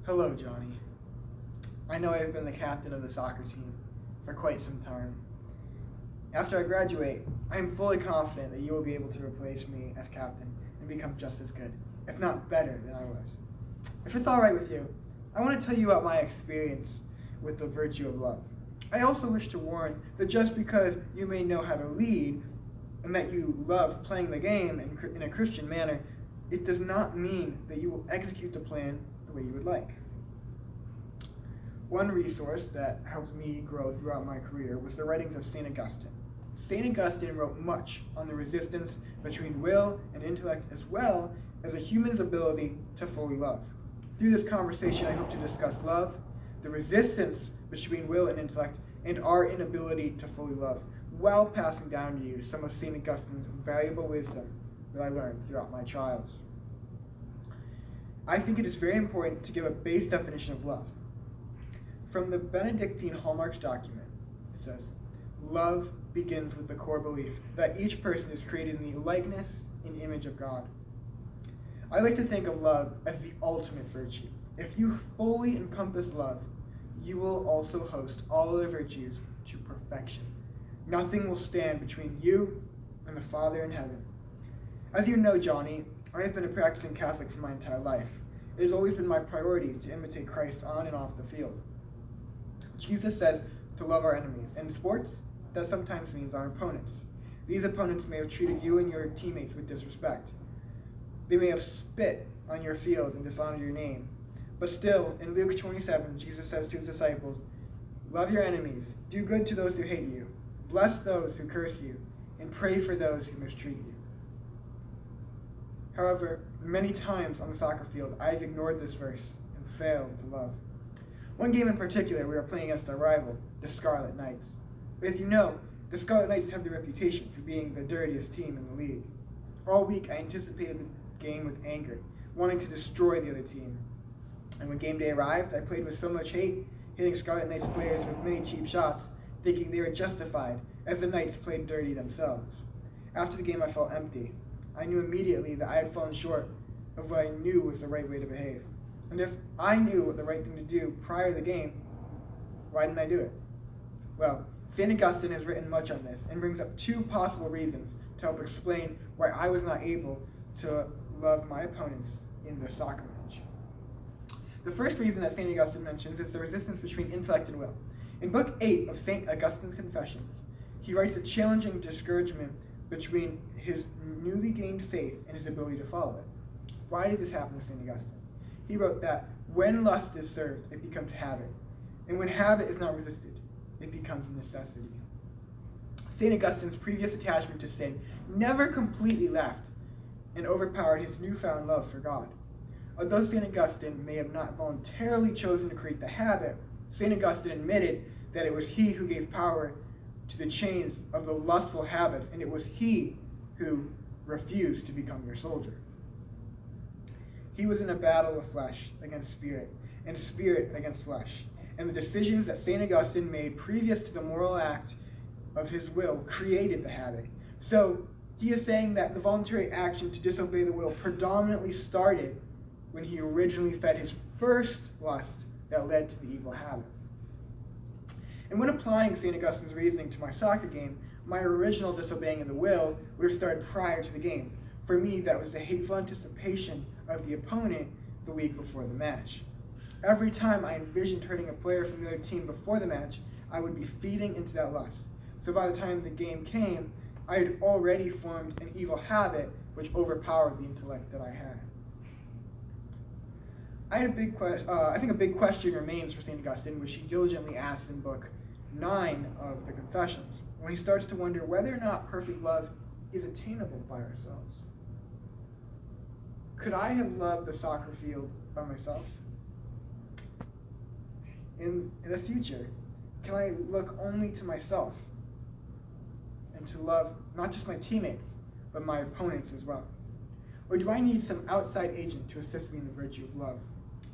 Hello, Johnny. I know I've been the captain of the soccer team for quite some time. After I graduate, I am fully confident that you will be able to replace me as captain and become just as good, if not better, than I was. If it's alright with you, I want to tell you about my experience with the virtue of love. I also wish to warn that just because you may know how to lead and that you love playing the game in a Christian manner, it does not mean that you will execute the plan the way you would like. One resource that helped me grow throughout my career was the writings of St. Augustine. St. Augustine wrote much on the resistance between will and intellect, as well as a human's ability to fully love. Through this conversation, I hope to discuss love, the resistance between will and intellect, and our inability to fully love, while passing down to you some of St. Augustine's valuable wisdom that I learned throughout my trials. I think it is very important to give a base definition of love. From the Benedictine Hallmarks document, it says, love begins with the core belief that each person is created in the likeness and image of God. I like to think of love as the ultimate virtue. If you fully encompass love, you will also host all other virtues to perfection. Nothing will stand between you and the Father in heaven. As you know, Johnny, I have been a practicing Catholic for my entire life. It has always been my priority to imitate Christ on and off the field. Jesus says to love our enemies. In sports, that sometimes means our opponents. These opponents may have treated you and your teammates with disrespect. They may have spit on your field and dishonored your name. But still, in Luke 27, Jesus says to his disciples, love your enemies, do good to those who hate you, bless those who curse you, and pray for those who mistreat you. However, many times on the soccer field, I've ignored this verse and failed to love. One game in particular, we were playing against our rival, the Scarlet Knights. As you know, the Scarlet Knights have the reputation for being the dirtiest team in the league. All week, I anticipated the game with anger, wanting to destroy the other team. And when game day arrived, I played with so much hate, hitting Scarlet Knights players with many cheap shots, thinking they were justified, as the Knights played dirty themselves. After the game, I felt empty. I knew immediately that I had fallen short of what I knew was the right way to behave. And if I knew what the right thing to do prior to the game, why didn't I do it? Well, St. Augustine has written much on this and brings up two possible reasons to help explain why I was not able to love my opponents in the soccer match. The first reason that St. Augustine mentions is the resistance between intellect and will. In Book 8 of St. Augustine's Confessions, he writes a challenging discouragement between his newly gained faith and his ability to follow it. Why did this happen to St. Augustine? He wrote that when lust is served, it becomes habit. And when habit is not resisted, it becomes necessity. St. Augustine's previous attachment to sin never completely left and overpowered his newfound love for God. Although St. Augustine may have not voluntarily chosen to create the habit, St. Augustine admitted that it was he who gave power to the chains of the lustful habits, and it was he who refused to become your soldier. He was in a battle of flesh against spirit, and spirit against flesh. And the decisions that St. Augustine made previous to the moral act of his will created the habit. So he is saying that the voluntary action to disobey the will predominantly started when he originally fed his first lust that led to the evil habit. And when applying St. Augustine's reasoning to my soccer game, my original disobeying of the will would have started prior to the game. For me, that was the hateful anticipation of the opponent the week before the match. Every time I envisioned hurting a player from the other team before the match, I would be feeding into that lust. So by the time the game came, I had already formed an evil habit which overpowered the intellect that I had. I think a big question remains for St. Augustine, which he diligently asks in Book 9 of the Confessions, when he starts to wonder whether or not perfect love is attainable by ourselves. Could I have loved the soccer field by myself? In the future, can I look only to myself and to love not just my teammates, but my opponents as well? Or do I need some outside agent to assist me in the virtue of love?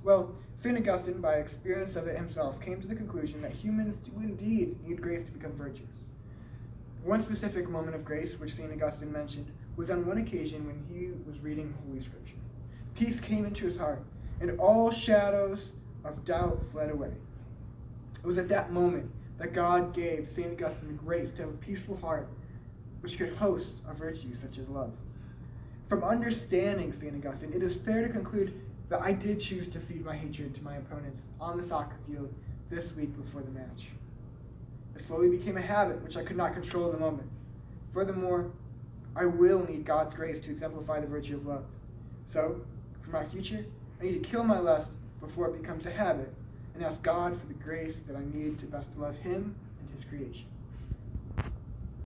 Well, St. Augustine, by experience of it himself, came to the conclusion that humans do indeed need grace to become virtuous. One specific moment of grace, which St. Augustine mentioned, was on one occasion when he was reading Holy Scripture. Peace came into his heart, and all shadows of doubt fled away. It was at that moment that God gave St. Augustine the grace to have a peaceful heart which could host a virtue such as love. From understanding St. Augustine, it is fair to conclude that I did choose to feed my hatred to my opponents on the soccer field this week before the match. It slowly became a habit which I could not control in the moment. Furthermore, I will need God's grace to exemplify the virtue of love. So, for my future, I need to kill my lust before it becomes a habit and ask God for the grace that I need to best love Him and His creation.